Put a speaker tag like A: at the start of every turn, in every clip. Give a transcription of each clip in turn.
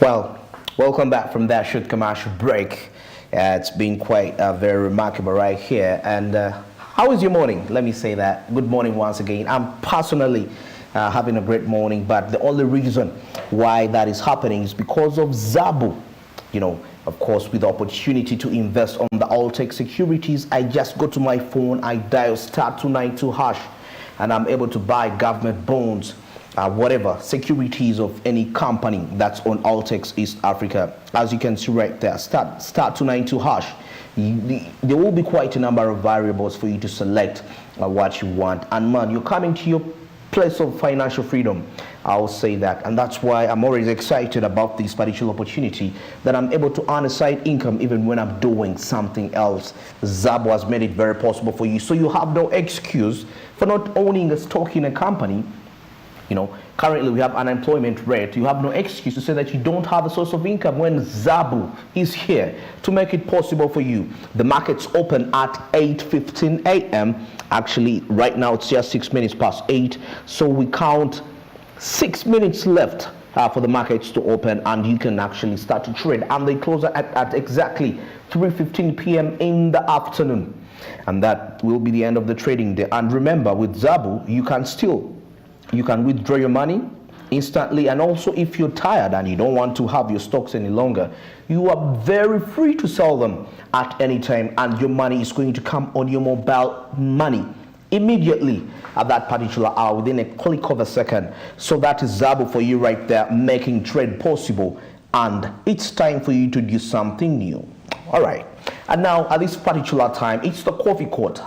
A: Well, welcome back from that short commercial break. It's been quite very remarkable right here. And how is your morning? Let me say that. Good morning once again. I'm personally having a great morning, but the only reason why that is happening is because of Zabu. You know, of course, with the opportunity to invest on the Altec Securities, I just go to my phone, I dial *292#, and I'm able to buy government bonds, whatever securities of any company that's on Altex East Africa. As you can see right there, *292#. There will be quite a number of variables for you to select what you want, and man, you're coming to your place of financial freedom. I'll say that, and that's why I'm always excited about this particular opportunity, that I'm able to earn a side income even when I'm doing something else. Zabu has made it very possible for you, so you have no excuse for not owning a stock in a company. You know, currently we have unemployment rate. You have no excuse to say that you don't have a source of income when Zabu is here to make it possible for you. The markets open at 8:15 a.m. Actually, right now it's just 6 minutes past 8. So we count 6 minutes left for the markets to open, and you can actually start to trade. And they close at exactly 3:15 p.m. in the afternoon. And that will be the end of the trading day. And remember, with Zabu, you can withdraw your money instantly, and also if you're tired and you don't want to have your stocks any longer, you are very free to sell them at any time, and your money is going to come on your mobile money immediately at that particular hour, within a click of a second. So that is Zabu for you right there, making trade possible, and it's time for you to do something new. All right, and now at this particular time, it's the Coffee Court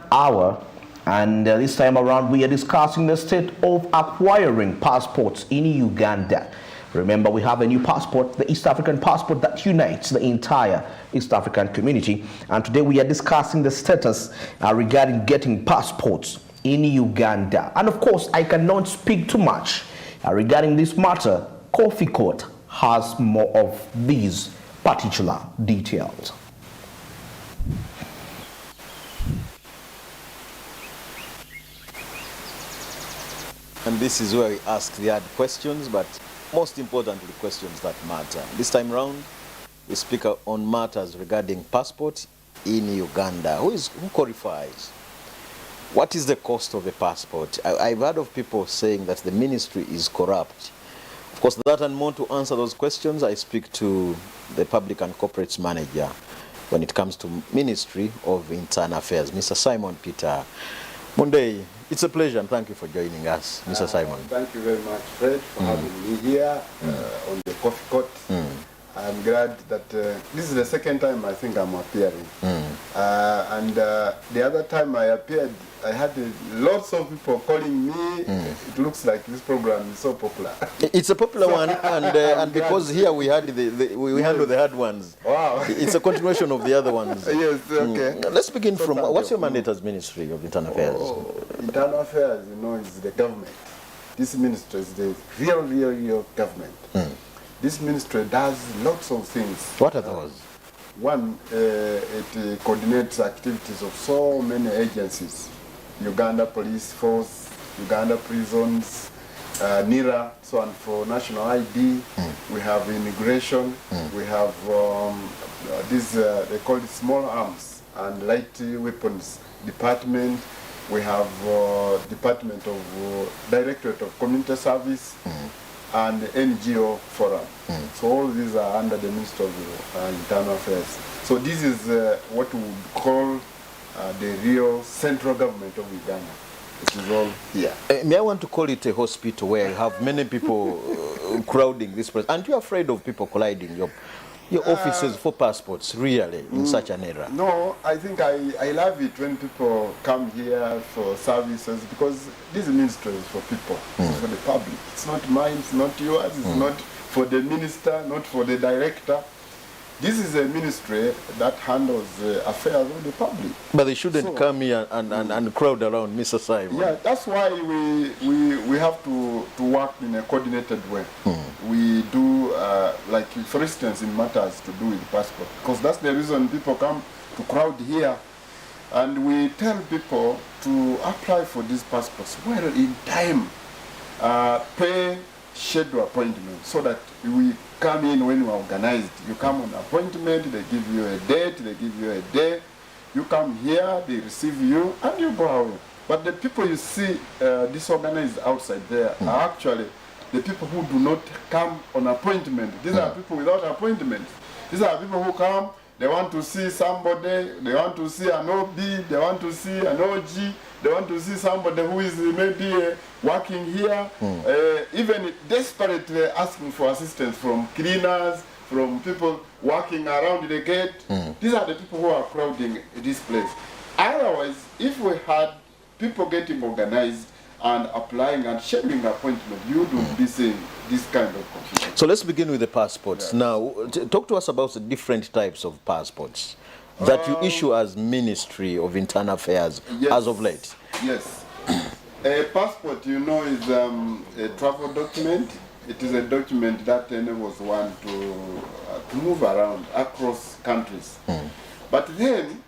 A: hour. And this time around, we are discussing the state of acquiring passports in Uganda. Remember, we have a new passport, the East African passport that unites the entire East African community. And today we are discussing the status regarding getting passports in Uganda. And of course, I cannot speak too much regarding this matter. Coffee Court has more of these particular details.
B: And this is where we ask the hard questions, but most importantly, questions that matter. This time round, we speak on matters regarding passport in Uganda. Who qualifies? What is the cost of a passport? I've heard of people saying that the ministry is corrupt. Of course, that and more, to answer those questions, I speak to the Public and Corporates Manager when it comes to Ministry of Internal Affairs, Mr. Simon Peter. Monday, it's a pleasure and thank you for joining us, Mr. Simon.
C: Thank you very much, Fred, for having me here on the Coffee Court. I'm glad that this is the second time I think I'm appearing. And the other time I appeared, I had lots of people calling me. It looks like this program is so popular.
B: It's a popular one, and because here we had we handle the hard ones.
C: Wow.
B: It's a continuation of the other ones.
C: Yes, okay.
B: Let's begin from, what's your mandate as Ministry of Internal Affairs?
C: Internal Affairs, you know, is the government. This ministry is the real government. This ministry does lots of things.
B: What are those?
C: One, it coordinates activities of so many agencies. Uganda Police Force, Uganda Prisons, NIRA, so on for national ID. We have immigration. We have they call it small arms and light weapons department. We have Department of Directorate of Community Service and the NGO Forum. So all these are under the Ministry of Internal Affairs. So this is what we would call the real central government of Uganda. It is all here.
B: May I want to call it a hospital where you have many people crowding this place? Aren't you afraid of people colliding your offices for passports, really, in such an era?
C: No, I think I love it when people come here for services, because this ministry is for people, it's for the public. It's not mine, it's not yours, it's not for the minister, not for the director. This is a ministry that handles affairs of the public.
B: But they shouldn't come here and crowd around Mr. Simon.
C: Yeah, that's why we have to work in a coordinated way. We do, like for instance, in matters to do with passport, because that's the reason people come to crowd here. And we tell people to apply for these passports well in time, pay schedule appointment so that we come in when you are organized. You come on appointment, they give you a date, they give you a day. You come here, they receive you, and you go away. But the people you see disorganized outside there are actually the people who do not come on appointment. These are people without appointment. These are people who come, they want to see somebody, they want to see an OB, they want to see an OG, they want to see somebody who is maybe working here, even desperately asking for assistance from cleaners, from people working around the gate. These are the people who are crowding this place. Otherwise, if we had people getting organized and applying and scheduling appointments, you would be seeing this kind of confusion.
B: So let's begin with the passports.
C: Yes.
B: Now, talk to us about the different types of passports that you issue as Ministry of Internal Affairs as of late.
C: Yes. A passport, you know, is a travel document. It is a document that enables one to move around across countries. But then,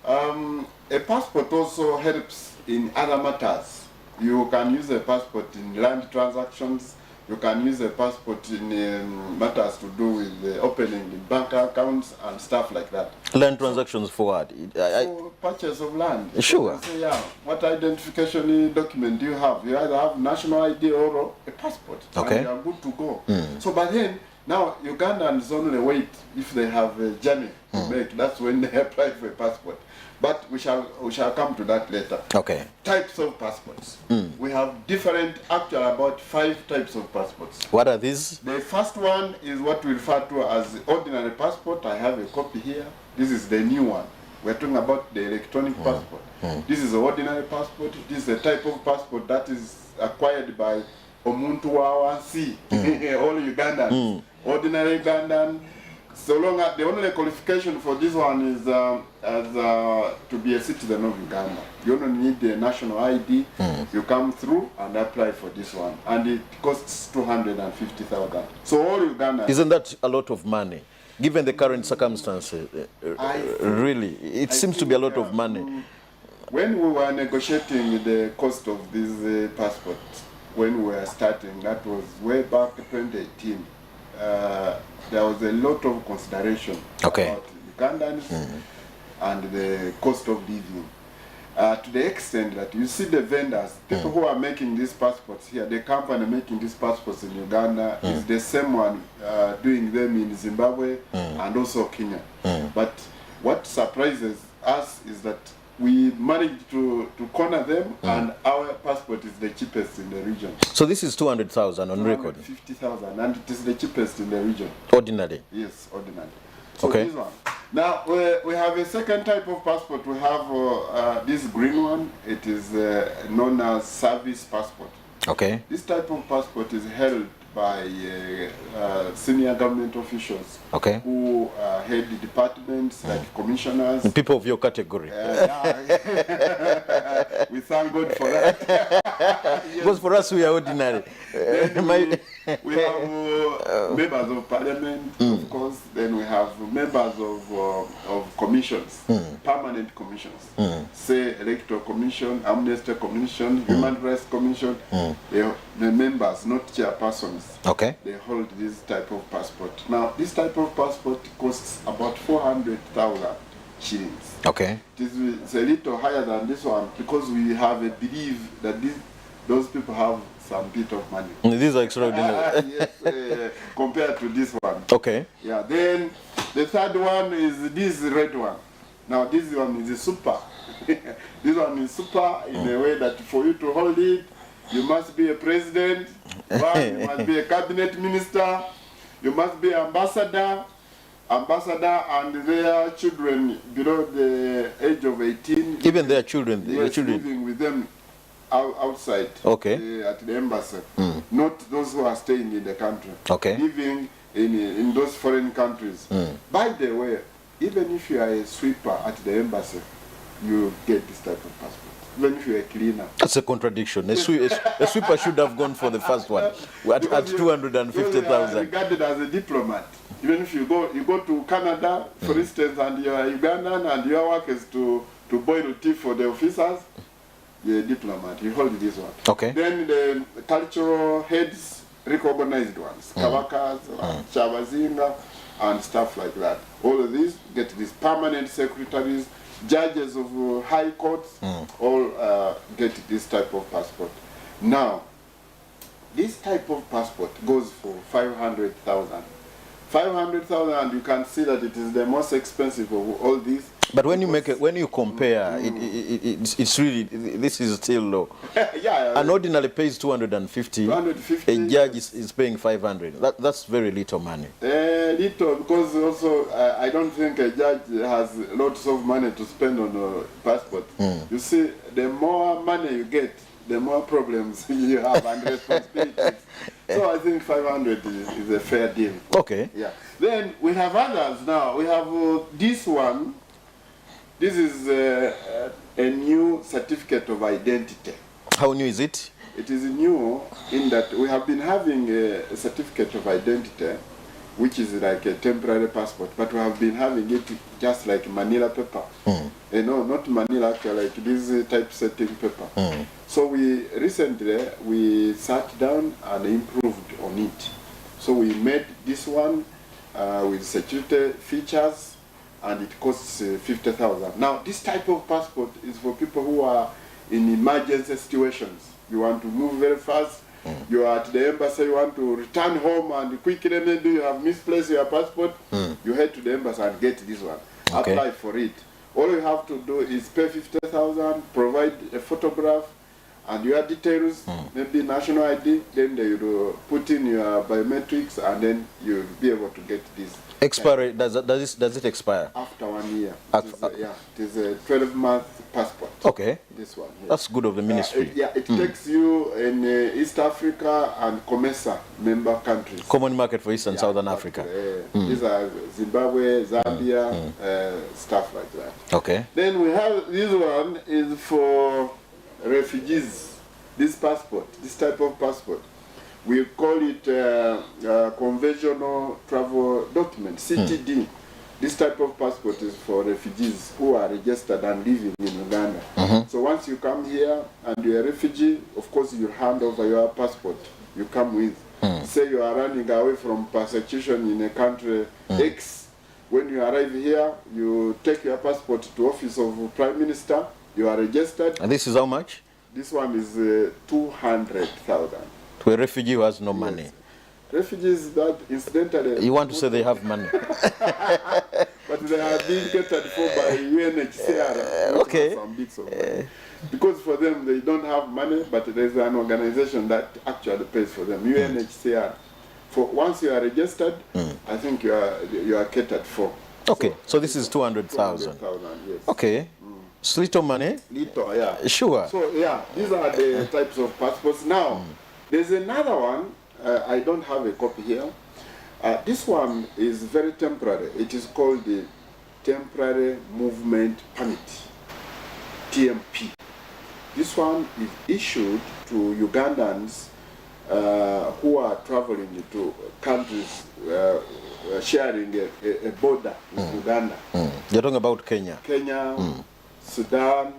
C: a passport also helps in other matters. You can use a passport in land transactions. You can use a passport in matters to do with opening bank accounts and stuff like that.
B: Land transactions for what?
C: For purchase of land.
B: Sure.
C: You say, yeah, what identification document do you have? You either have national ID or a passport.
B: Okay.
C: And you are good to go. So by then, now Ugandans only wait if they have a journey to make. That's when they apply for a passport. But we shall come to that later.
B: Okay.
C: Types of passports. We have different, actually about 5 types of passports.
B: What are these?
C: The first one is what we refer to as the ordinary passport. I have a copy here. This is the new one. We're talking about the electronic passport. This is the ordinary passport. This is the type of passport that is acquired by Omuntu Wawansi, all Ugandans. Ordinary Ugandan. So long as the only qualification for this one is to be a citizen of Uganda. You only need the national ID. You come through and apply for this one, and it costs 250,000. So all Ugandans.
B: Isn't that a lot of money? Given the current circumstances, really, it seems to be a lot of money.
C: When we were negotiating the cost of this passport, when we were starting, that was way back 2018. There was a lot of consideration about Ugandans and the cost of living. To the extent that you see the vendors, people who are making these passports here, the company making these passports in Uganda is the same one doing them in Zimbabwe and also Kenya. But what surprises us is that we managed to corner them, and our passport is the cheapest in the region.
B: So this is 200,000 on record?
C: 250,000, and it is the cheapest in the region.
B: Ordinary?
C: Yes, ordinary. So
B: Okay.
C: this one. Now, we have a second type of passport. We have this green one. It is known as service passport.
B: Okay.
C: This type of passport is held by senior government officials
B: Okay.
C: who head the departments like commissioners.
B: People of your category.
C: We thank God for that.
B: Because for us, we are ordinary.
C: We have members of parliament, of course. Then we have members of commissions, permanent commissions. Say electoral commission, amnesty commission, human rights commission. The members, not chairpersons.
B: Okay.
C: They hold this type of passport. Now, this type of passport costs about 400,000 shillings.
B: Okay.
C: It's a little higher than this one because we have a belief that those people have some bit of money.
B: These are extraordinary.
C: Yes, compared to this one.
B: Okay.
C: Yeah. Then the third one is this red one. Now this one is a super. This one is super in a way that for you to hold it, you must be a president, you must be a cabinet minister, you must be ambassador, and their children below the age of 18.
B: Even their children.
C: Yes, living with them outside.
B: Okay.
C: At the embassy. Not those who are staying in the country.
B: Okay.
C: Living in those foreign countries. By the way, even if you are a sweeper at the embassy, you get this type of passport. Even if you're a cleaner.
B: That's a contradiction. A sweeper should have gone for the first one at 250,000.
C: Regarded as a diplomat. Even if you go to Canada, for instance, and you are Ugandan and your work is to boil tea for the officers, you're a diplomat. You hold this one.
B: Okay.
C: Then the cultural heads, recognized ones, Kavakas, Chavazinga, and stuff like that. All of these get these permanent secretaries, judges of high courts, all get this type of passport. Now, this type of passport goes for 500,000. 500,000, and you can see that it is the most expensive of all these.
B: But when you make it, when you compare, it's really, this is still low.
C: Yeah,
B: An ordinary pays 250.
C: 250.
B: A judge is paying 500. That's very little money.
C: Little, because also I don't think a judge has lots of money to spend on a passport. You see, the more money you get, the more problems you have and responsibilities. So I think 500 is a fair deal.
B: Okay.
C: Yeah. Then we have others now. We have this one. This is a new certificate of identity.
B: How new is it?
C: It is new in that we have been having a certificate of identity, which is like a temporary passport, but we have been having it just like Manila paper. You know, not Manila, like this typesetting paper. So we recently sat down and improved on it. So we made this one with security features, and it costs 50,000. Now, this type of passport is for people who are in emergency situations. You want to move very fast. You are at the embassy, you want to return home, and quickly maybe you have misplaced your passport. You head to the embassy and get this one.
B: Okay.
C: Apply for it. All you have to do is pay 50,000, provide a photograph and your details, maybe national ID, then they will put in your biometrics, and then you'll be able to get this.
B: Expiry, does it expire?
C: After 1 year. It is a 12-month passport.
B: Okay.
C: This one. Yes.
B: That's good of the ministry.
C: It takes you in East Africa and COMESA member countries.
B: Common market for East and Southern Africa.
C: These are Zimbabwe, Zambia, stuff like that.
B: Okay.
C: Then we have this one is for refugees. This passport, this type of passport, we call it conventional travel document, CTD. This type of passport is for refugees who are registered and living in Uganda. So once you come here and you're a refugee, of course you hand over your passport you come with. Say you are running away from persecution in a country X. When you arrive here, you take your passport to office of Prime Minister, you are registered.
B: And this is how much?
C: This one is 200,000.
B: To a refugee who has no money.
C: Refugees that incidentally...
B: You want to say they have money?
C: But they are being catered for by UNHCR.
B: Okay.
C: Some bits of money. Because for them, they don't have money, but there's an organization that actually pays for them, UNHCR. For once you are registered, I think you are catered for.
B: Okay, so this is 200,000.
C: 200,000, yes.
B: Okay. It's little money?
C: Little, yeah.
B: Sure.
C: So, yeah, these are the types of passports. Now, there's another one. I don't have a copy here. This one is very temporary. It is called the Temporary Movement Permit, TMP. This one is issued to Ugandans who are traveling to countries sharing a border with Uganda.
B: You're talking about Kenya?
C: Kenya, Sudan,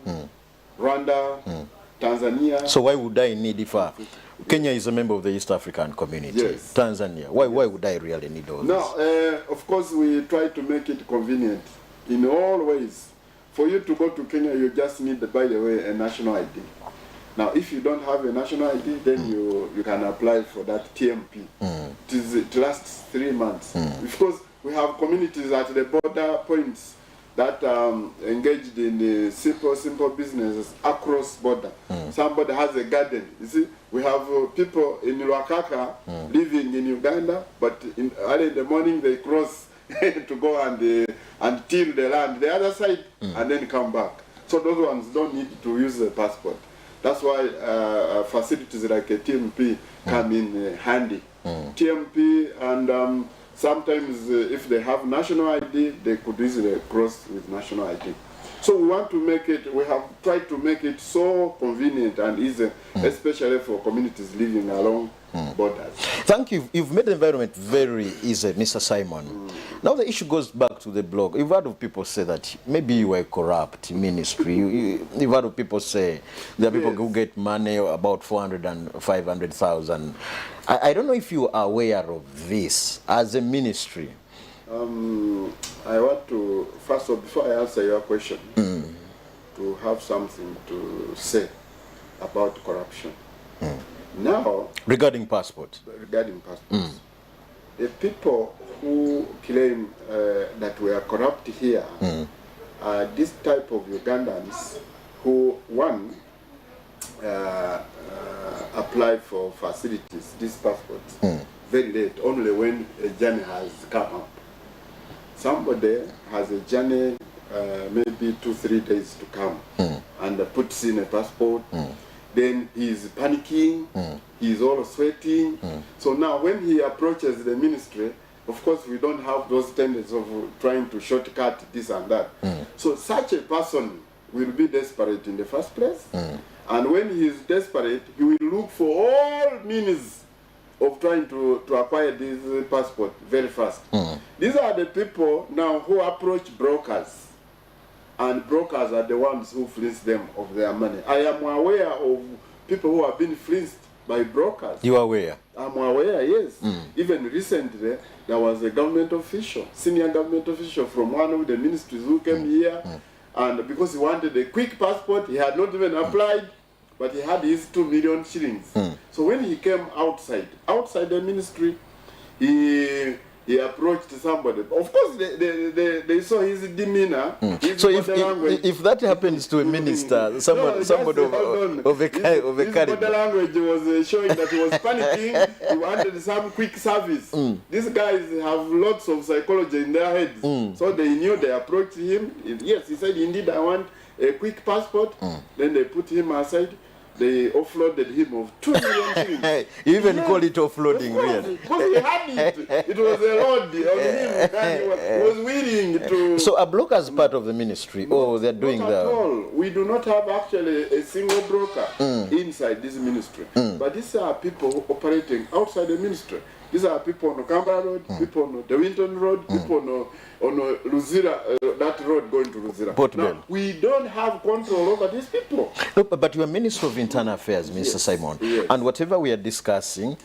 C: Rwanda, Tanzania.
B: So why would I need if Kenya is a member of the East African community?
C: Yes.
B: Tanzania, why would I really need all this?
C: No, of course we try to make it convenient in all ways. For you to go to Kenya, you just need, by the way, a national ID. Now, if you don't have a national ID, then you can apply for that TMP. It lasts 3 months. Because we have communities at the border points that engaged in simple businesses across border. Somebody has a garden. You see, we have people in Lwakaka living in Uganda, but early in the morning they cross to go and till the land the other side and then come back. So those ones don't need to use a passport. That's why facilities like a TMP come in handy. TMP and sometimes if they have national ID, they could easily cross with national ID. So we want to make it, we have tried to make it so convenient and easy, especially for communities living along borders.
B: Thank you. You've made the environment very easy, Mr. Simon. Now the issue goes back to the blog. You've heard of people say that maybe you were a corrupt ministry. You've heard of people say there are people who get money about 400 and 500,000. I don't know if you are aware of this as a ministry.
C: I want to, first of all, before I answer your question, to have something to say about corruption. Now,
B: regarding passport.
C: Regarding passports, the people who claim that we are corrupt here are this type of Ugandans who, one, apply for facilities, these passports, very late, only when a journey has come up. Somebody has a journey, maybe 2-3 days to come, and puts in a passport. Then he's panicking, he's all sweating. So now when he approaches the ministry, of course we don't have those tendencies of trying to shortcut this and that. So such a person will be desperate in the first place. And when he is desperate, he will look for all means of trying to acquire this passport very fast. These are the people now who approach brokers, and brokers are the ones who fleece them of their money. I am aware of people who have been fleeced by brokers.
B: You are aware?
C: I'm aware, yes. Even recently, there was a government official, senior government official from one of the ministries who came here, and because he wanted a quick passport, he had not even applied, but he had his 2 million shillings. So when he came outside the ministry, he approached somebody. Of course, they saw his demeanor. His
B: So
C: language.
B: if that happens to a minister, somebody of a
C: his
B: caliber.
C: body language was showing that he was panicking. He wanted some quick service. These guys have lots of psychology in their heads. So they knew, they approached him. Yes, he said, indeed, I want a quick passport. Then they put him aside. They offloaded him of 2 million shillings.
B: You even call it offloading, really?
C: Because he had it. It was a load on him. And he was willing to...
B: So are brokers part of the ministry? They're doing
C: Not at all. We do not have actually a single broker inside this ministry. But these are people operating outside the ministry. These are people on the Kampala Road, people on the Winton Road, people on Luzira, that road going to Luzira. Now, we don't have control over these people.
B: No, but you are Minister of Internal Affairs, Mr. Simon.
C: Yes.
B: And whatever we are discussing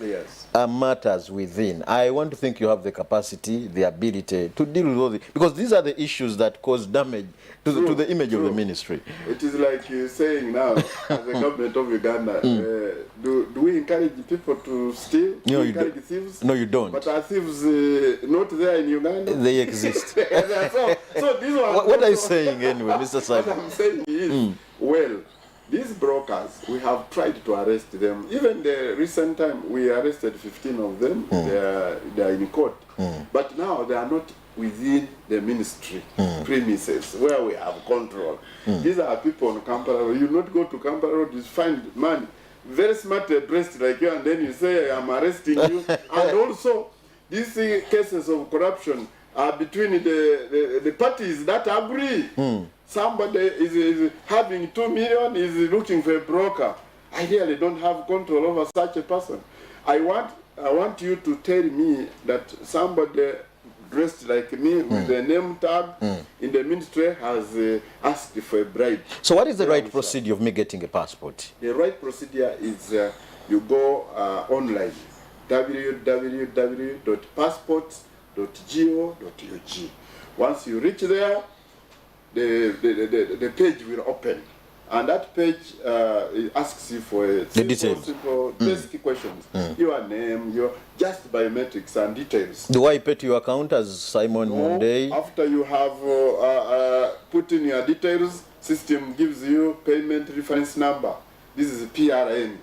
B: are matters within. I want to think you have the capacity, the ability to deal with all the... Because these are the issues that cause damage to the image of the ministry.
C: It is like you're saying now, as the government of Uganda, do we encourage people to steal?
B: No,
C: you encourage thieves?
B: No, you don't.
C: But are thieves not there in Uganda?
B: They exist.
C: so these
B: What are you saying anyway, Mr. Simon?
C: What I'm saying is, well, these brokers, we have tried to arrest them. Even the recent time, we arrested 15 of them. They are in court. But now they are not within the ministry premises where we have control. These are people on Kampala Road. You not go to Kampala Road, you find man, very smart dressed like you, and then you say, I'm arresting you. And also, these cases of corruption are between the parties that agree. Somebody is having 2 million, is looking for a broker. I really don't have control over such a person. I want you to tell me that somebody dressed like me with a name tag in the ministry has asked for a bribe. So
B: what is the right procedure of me getting a passport?
C: The right procedure is you go online, www.passports.go.ug. Once you reach there, the page will open. And that page asks you for a simple basic questions. Your name, your just biometrics and details.
B: Do I pay to your account as Simon Monday?
C: After you have put in your details, system gives you payment reference number. This is a PRN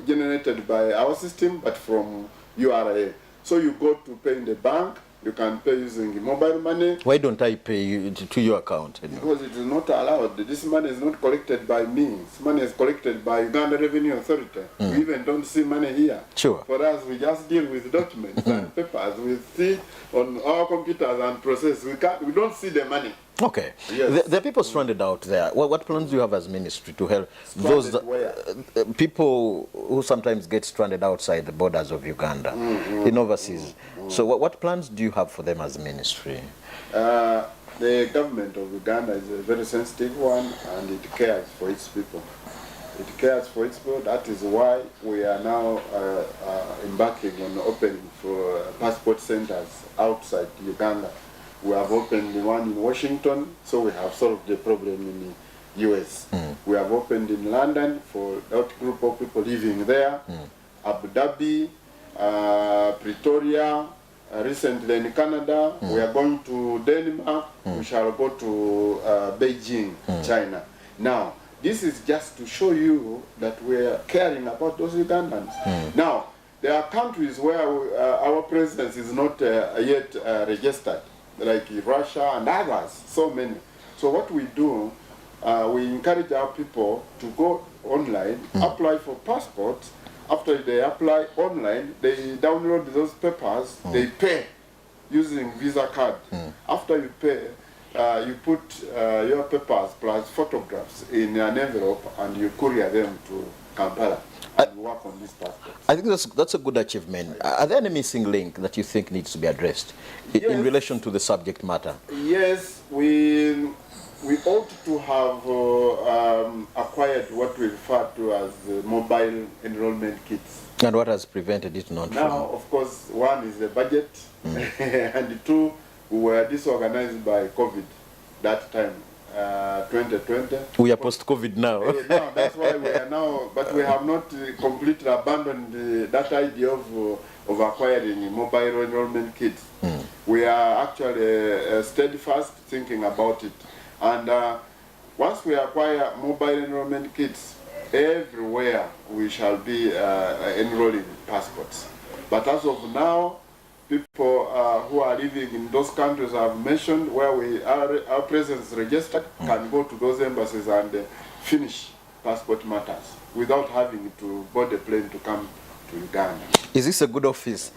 C: generated by our system, but from URA. So you go to pay in the bank. You can pay using mobile money.
B: Why don't I pay to your account?
C: Because it is not allowed. This money is not collected by me. This money is collected by Uganda Revenue Authority. We even don't see money here.
B: Sure.
C: For us, we just deal with documents and papers. We see on our computers and process. We don't see the money.
B: Okay.
C: Yes.
B: There are people stranded out there. What plans do you have as ministry to help those
C: Stranded where?
B: people who sometimes get stranded outside the borders of Uganda, in overseas? So what plans do you have for them as ministry?
C: The government of Uganda is a very sensitive one, and it cares for its people. It cares for its people. That is why we are now embarking on opening for passport centers outside Uganda. We have opened one in Washington, so we have solved the problem in the US. We have opened in London for that group of people living there, Abu Dhabi, Pretoria, recently in Canada. We are going to Denmark. We shall go to Beijing, China. Now, this is just to show you that we are caring about those Ugandans. Now, there are countries where our presence is not yet registered, like Russia and others, so many. So what we do, we encourage our people to go online, apply for passports. After they apply online, they download those papers, they pay using Visa card. After you pay, you put your papers plus photographs in an envelope and you courier them to Kampala and work on these passports.
B: I think that's a good achievement. Are there any missing link that you think needs to be addressed in relation to the subject matter?
C: Yes, we ought to have acquired what we refer to as mobile enrollment kits.
B: And what has prevented it not
C: Now, of course, one is the budget, and two, we were disorganized by COVID that time, 2020.
B: We are post-COVID now.
C: Now, that's why we are now, but we have not completely abandoned that idea of acquiring mobile enrollment kits. We are actually steadfast thinking about it. And once we acquire mobile enrollment kits, everywhere we shall be enrolling passports. But as of now, people who are living in those countries I've mentioned, where our presence is registered, can go to those embassies and finish passport matters without having to board a plane to come to Uganda.
B: Is this a good office?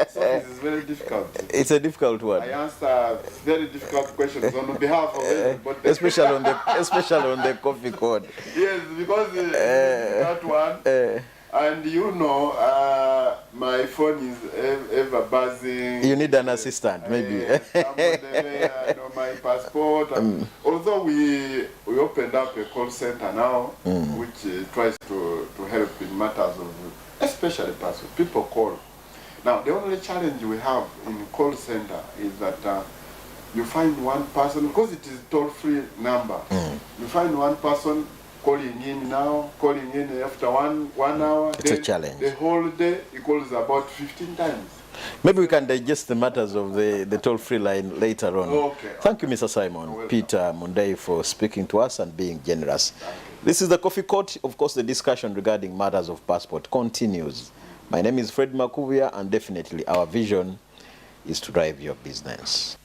C: So this is very difficult.
B: It's a difficult one.
C: I answer very difficult questions on behalf of everybody.
B: especially on the coffee code.
C: Yes, because that one. And you know, my phone is ever buzzing.
B: You need an assistant, maybe.
C: Somebody there, know my passport. Although we opened up a call center now, which tries to help in matters of, especially passport. People call. Now, the only challenge we have in call center is that you find one person, because it is a toll-free number, you find one person calling in now, calling in after one hour.
B: It's a challenge.
C: The whole day, he calls about 15 times.
B: Maybe we can digest the matters of the toll-free line later on.
C: Okay.
B: Thank you, Mr. Simon Peter Mundei, for speaking to us and being generous. This is the Coffee Court. Of course, the discussion regarding matters of passport continues. My name is Fred Makuvia, and definitely our vision is to drive your business.